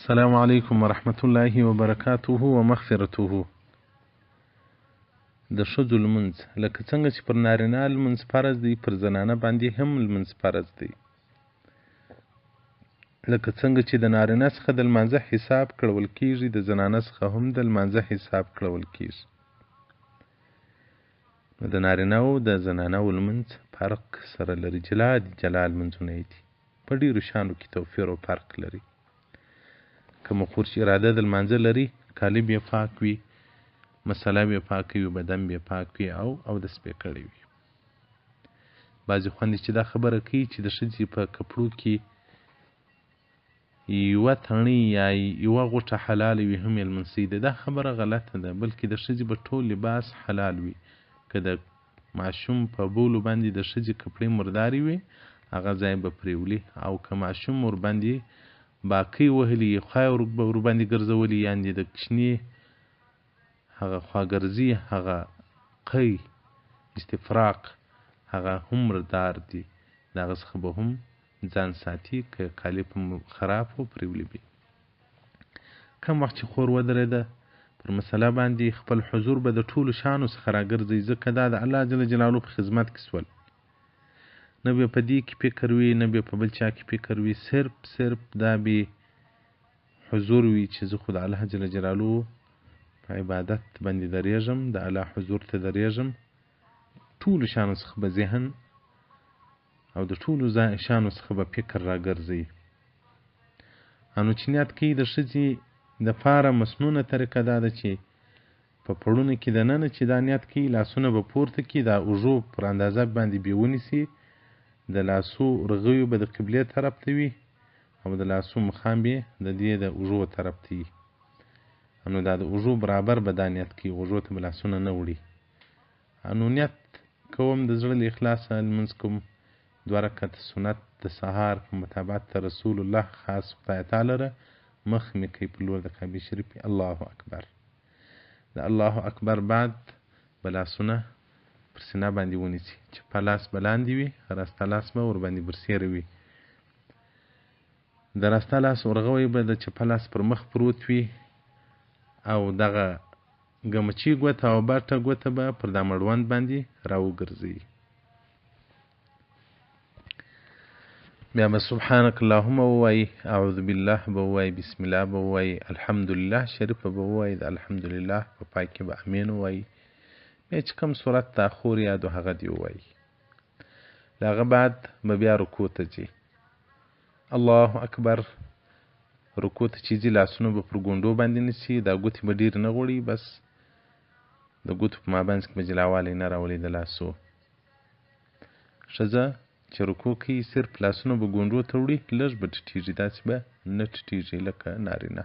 السلام علیکم ورحمة الله وبرکاته ومغفرته. د ښځو لمونځ لکه څنګه چې پر نارینه لمونځ فرض دی، پر زنانه باندې هم لمونځ فرض دی. لکه څنګه چې د نارینه څخه د لمانځه حساب کړول کیږي، د زنانه څخه هم د لمانځه حساب کړول کیږي. نو د نارینه او د زنانه لمونځ فرق سره لري، جلا لمونځونه دي. په ډیرو شانو کې توپیر او فرق لري. که مخور چې اراده د لمانځه لري، کالب یې پاک وي، مسله یې پاک وي، بدن یې پاک وي او اودس یې کړی وي. بعضې خویندې چې دا خبره کوي چې د ښځې په کپړو کې یوه تڼۍ یا یوه غوټه حلاله وي هم یې لمونځ دی، دا خبره غلطه ده. بلکې د ښځې به ټول لباس حلال وي. که د ماشوم په بولو باندې د ښځې کپړې مردارې وي، هغه ځای به پرېولي، او که ماشوم ورباندې باقی وهلي، خوی ورباندې ګرځولي، یعنې د کوچني هغه خواګرځي، هغه قی استفراق، هغه هم مردار دي. د هغه څخه به هم ځان ساتي، که کالي په خراب و پرېولي وي. کم وخت چې خور ودرېده پر مسله باندې، خپل حضور به د ټولو شانو څخه راګرځي، ځکه دا د الله جل جلاله په خدمت کې سول. نه به په دې کې فکر وي، نه به په بل چا کې فکر وي، صرف دا به حضور وي چې زه خو د الله جل جلاله په عبادت باندې درېږم، د الله حضور ته درېږم. ټولو شانو څخه به ذهن او د ټولو شانو څخه به فکر راګرځي. نو چې نیت کوي د ښځې دپاره مسنونه طریقه دا ده چې په پړونو کې دننه چې دا نیت کوي، لاسونه به پورته کړي، دا اوږو پر اندازه باندې به ونیسي، د لاسو رغوی به د قبلې طرف ته وي، او د لاسو مخام به د دې د اوږو طرف ته وي. نو دا د اوږو برابر به دا نیت کوي، اوږو ته به لاسونه نه وړي. نو نیت کوم د زړه له اخلاصه لمونځ کوم، 2 رکعته سنت د سهار په مطابقت ته رسول الله خاص خدای تعالی ره مخ مې کوي په لور د کعبې شریفې. الله اکبر. د الله اکبر بعد به لاسونه پر سینه باندې ونیسي، چپه لاس به لاندې وي، راسته لاس به ورباندې برسېره وي. د راسته لاس ورغوی به د چپه لاس پر مخ پروت وي، او دغه ګمچي ګوته او باټه ګوته به پر دا مړوند باندې راوګرځي. بیا به سبحانک اللهم ووایي، اعوذ بالله به ووایي، بسم الله به ووایي، الحمدلله شریفه به ووایي، د الحمدلله په پای کې به امین ووایي. بیا چې کوم صورت ته خور یادو هغه دې ووایي. د هغه بعد به بیا رکوع ته ځي. الله اکبر. رکوع ته چې ځي، لاسونه به پر ګونډو باندې نیسي، دا ګوتې به ډېرې نه غوړي، بس د ګوتو په مابینځ کې به جلاوالی نه راولي د لاسو. ښځه چې رکوع کوي، صرف لاسونه به ګونډو ته وړي، لږ به ټیټېږي، داسې به نه ټیټېږي لکه نارینه.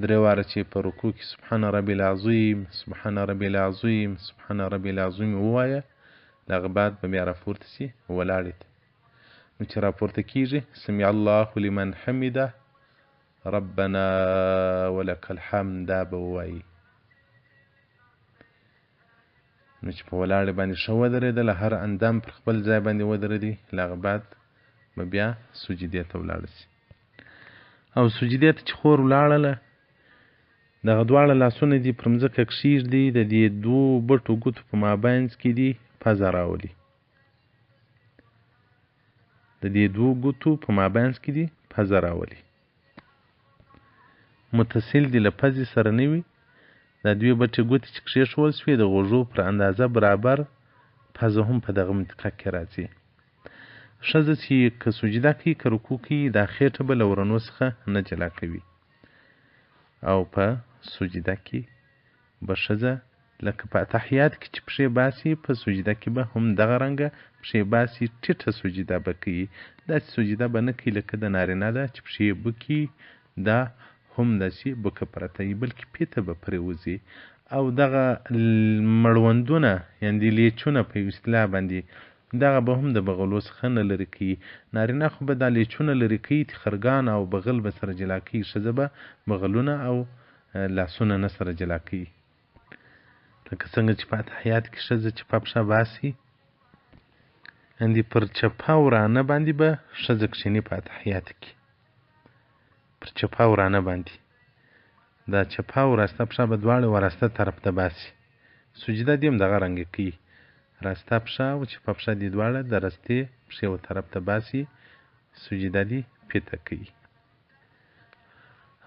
3 واره چې په رکوع کې سبحان ربي العظیم، سبحان ربي العظیم، سبحان ربي العظیم ووایه. د هغه بعد به بیا راپورته سي ولاړې ته. نو چې راپورته کېږي، سمع الله لمن حمده، ربنا ولک الحمد، دا به ووایي. نو چې په ولاړې باندې ښه ودرېدله، هر اندام پر خپل ځای باندې ودرېدی، له هغه بعد به بیا سجدې ته ولاړه سي. او سجدې ته چې خور ولاړله، دغه دواړه لاسونه دي پر مځکه کښېږدي، د دې 2 بټو ګوتو په مابینځ کې دي پزه راولي. د دې 2 ګوتو په مابینځ کې دي پزه راولي. متصل دي له پزې سره نه وي. دا 2 بټې ګوتې چې کښېښول شوې، د غوږو پر اندازه برابر پزه هم په دغه منطقه کې راځي. ښځه چې که سجده کوي، که رکوع کوي، دا خېټه به له ورنو څخه نه جلا کوي. او په سجده کې به ښځه لکه په اتحیات کې چې پښې باسي، په سجده کې به هم دغه رنګه پښې باسي، ټیټه سجده به کوي. داسې سجده به نه کوي لکه د نارینه ده چې پښې بکي، دا هم داسې بکه پرته وي، بلکې پیته به پرېوځي. او دغه مړوندونه، یعنې لیچونه په اصطلاح باندې، دغه به هم د بغلو څخه نه لرې کوي. نارینه خو به دا لیچونه لرې کوي، تخرګان او بغل به سره جلا کوي، ښځه به بغلونه او لاسونه نه سره جلا کوي. لکه څنګه چې په اتحیات کې ښځه چپه پښه باسي، یعنې پر چپه ورانه باندې به ښځه کښېني په اتحیات کې. پر چپه او رانه باندې دا چپه او راسته پښه به دواړه وراسته طرف ته باسي. سجده دې هم دغه رنګه کوي، راسته پښه او چپه پښه دې دواړه د راستې پښې یو طرف ته باسي، سجده دې پیته کوي.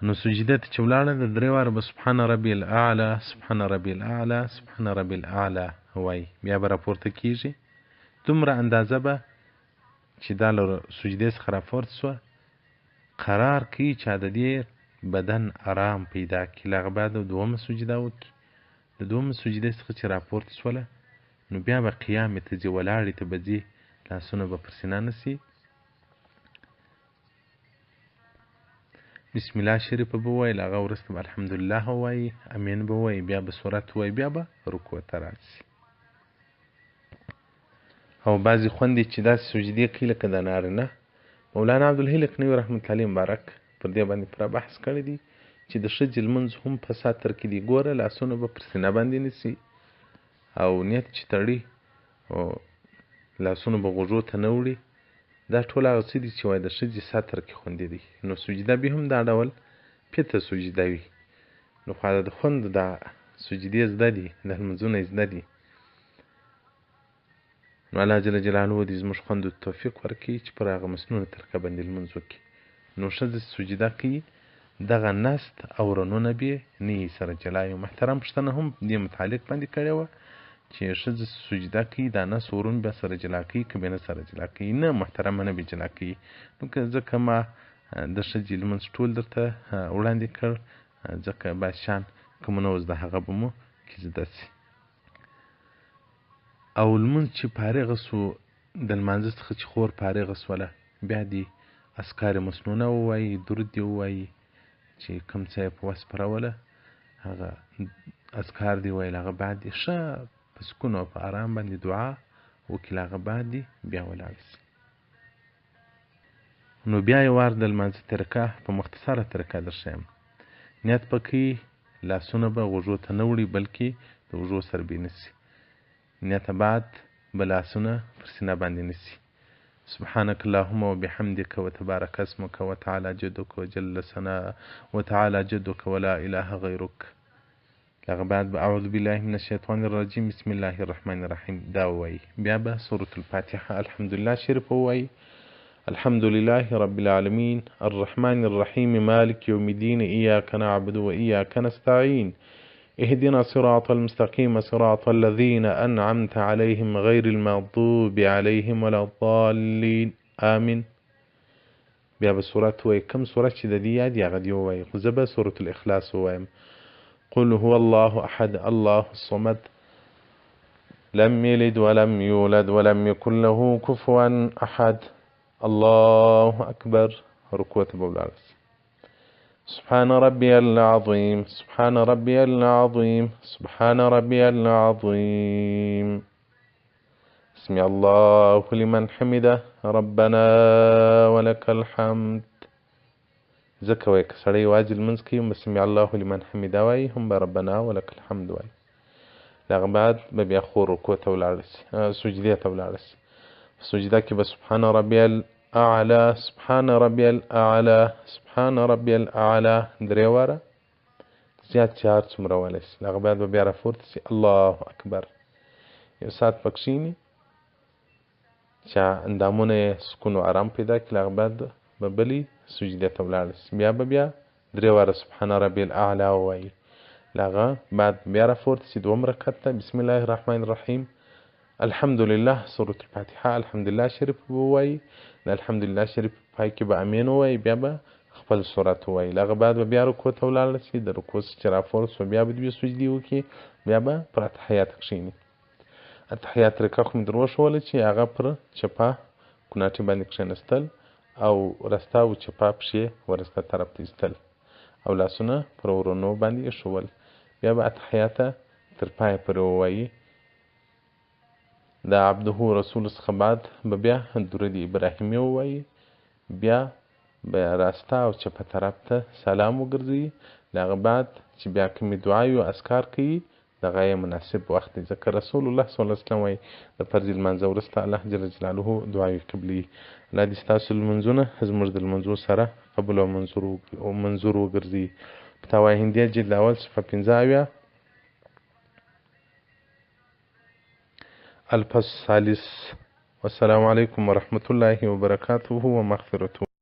نو سجده ته چې ولاړه د 3 واره به سبحان ربي الاعلى سبحان ربي الاعلى سبحان ربي الاعلى وایي، بیا به راپورته کېږي. دومره اندازه به چې دا له سجدې څخه راپورته سوه قرار کوي چې د دې بدن آرام پیدا کړي. له هغه بعد دومه سجده وکړي. د دومه سجدې څخه چې راپورته سوله نو بیا به قیامې ته ځي، ولاړې ته به ځي، لاسونه به پر سینه نسي، بسم الله شریفه به ووایي، له هغه وروسته به الحمدلله ووایي، امین به ووایي، بیا به سورت ووایي، بیا به رکوع ته راشي. او بعضې خوندې چې داسې سجدې کوي لکه د نارینه، مولانا عبدالحی لکنوي رحمت الله مبارک پر دې باندې پوره بحث کړی دی چې د ښځې لمونځ هم په ساتر کې دی. ګوره لاسونه به پر سینه باندې نیسي او نیت چې تړي او لاسونه به غوږو ته نه وړي. دا ټول هغه څه دي چې وایي د ښځې ساتر کې خوندې دي. نو سجده به هم دا ډول پیته سجده وي. نو خو د خوند دا سجدې زده دي، د لمونځونه زده دي. نو الله جل جلاله دې زموږ خوندو توفیق ورکړي چې پر هغه مسنونه طریقه باندې لمونځ وکړي. نو ښځه سجده کوي دغه نست او رنونه به نه یې سره جلا وي. محترم پوښتنه هم دې متعلق باندې کړې وه چې ښځه سجده کوي دا نس ورون بیا سره جلا کوي که بیا نه سره جلا کوي. نه محترمه نه به جلا کوي. نو که ځکه ما د ښځې لمونځ ټول درته وړاندې کړ، ځکه باید شان کوم نه وزده هغه به مو کې زده سي. او لمونځ چې فارغه سو د لمانځه څخه چې خور فارغه سوله بیا دې اذکار مسنونه ووایي، درود دې ووایي چې کوم څه یې په وس پروله هغه اذکار دې وویل. هغه بعد دې ښه په سکون او په ارام باندې دعا وکړي. له هغه بعد دې بیا ولاړ سي. نو بیا یې وار د لمانځه طریقه په مختصره طریقه درښیم. نیت به کوي، لاسونه به غوږو ته نه وړي بلکې د غوږو سره به یې نیسي. نیت بعد به لاسونه پر سینه باندې نیسي. سبحانك اللهم وبحمدك وتبارك اسمك وتعالى جدك وجل ثناء وتعالى جدك ولا إله غيرك. لغه بعد به اعوذ بالله من الشیطان الرجیم بسم الله الرحمن الرحیم دا وایي. بیا به سورة الفاتحه الحمدلله شریف وایي. الحمد لله رب العالمين الرحمن الرحيم مالك يوم الدين إياك نعبد وإياك نستعين اهدنا الصراط المستقيم صراط الذين أنعمت عليهم غير المغضوب عليهم ولا الضالين آمين. بیا به سورت وایي. کوم سورت چې د دې یاد یې هغه دې ووایي. خو زه به سورة الإخلاص ووایم. قل هو الله أحد الله الصمد لم يلد ولم يولد ولم يكن له كفوا أحد الله أكبر. ركوع ته به ولاړ سي. سبحان ربي العظيم سبحان ربي العظيم سبحان ربي العظيم سمع الله لمن حمده ربنا ولك الحمد. ځکه وایي که سړی یوازې لمونځ کوي هم به سمع الله لمن حمده وایي، هم به ربنا ولك الحمد وایي. له هغه بعد به بیا خور رکوع ته ولاړ سي، سجدې ته ولاړ سي. سجده کې به سبحان ربي الاعلى سبحان ربي الاعلى سبحان ربي الاعلى 3 واره زیات چې هر څومره ویلی سي. له هغه بعد به بیا راپورته سي الله اکبر. یو ساعت به کښېني چې اندامونه یې سکون و ارام پیدا کړي. له هغه بعد به بلې سجدې ته ولاړ سي. بیا به بیا 3 واره سبحان ربي الاعلى ووایي. له هغه بعد بیا راپورته سي 2 رکعت ته بسم الله الرحمن الرحیم الحمدلله سورة الفاتحه الحمدلله شریف به ووایي. د الحمدلله شریف پای کې به امین ووایي. بیا به خپل سورت ووایي. له هغه بعد به بیا رکوع ته ولاړ سي. د رکوع څخه چې راپورته سوه بیا به 2 سجدې وکړي. بیا به پر اتحیات کښېني. اتحیات طریقه خو مې در وښوله چې هغه پر چپه کوناټي باندې کښېنستل او رسته او چپه پښې ورسته طرف ته ایستل او لاسونه پر ورونو باندې ایښول. بیا به اتحیاته تر پایه پورې ووایي. د عبده رسول څخه بعد به بیا درود ابراهیمي ووایي. بیا به راسته او چپه طرف ته سلام وګرځوي. له هغه بعد چې بیا کومې دعاوې او اذکار کوي دغه یې مناسب وخت دی، ځکه رسول الله صلی الله علیه وسلم وایي د فرض لمانځه وروسته الله جل جلاله دعاوې قبلوي. الله دې ستاسو لمونځونه زموږ د لمونځو سره قبول او منظور وګرځي. فتاوی هندیه جلد اول صفحه 15 الفصل الثالث. والسلام علیکم ورحمة الله وبرکاته ومغفرته.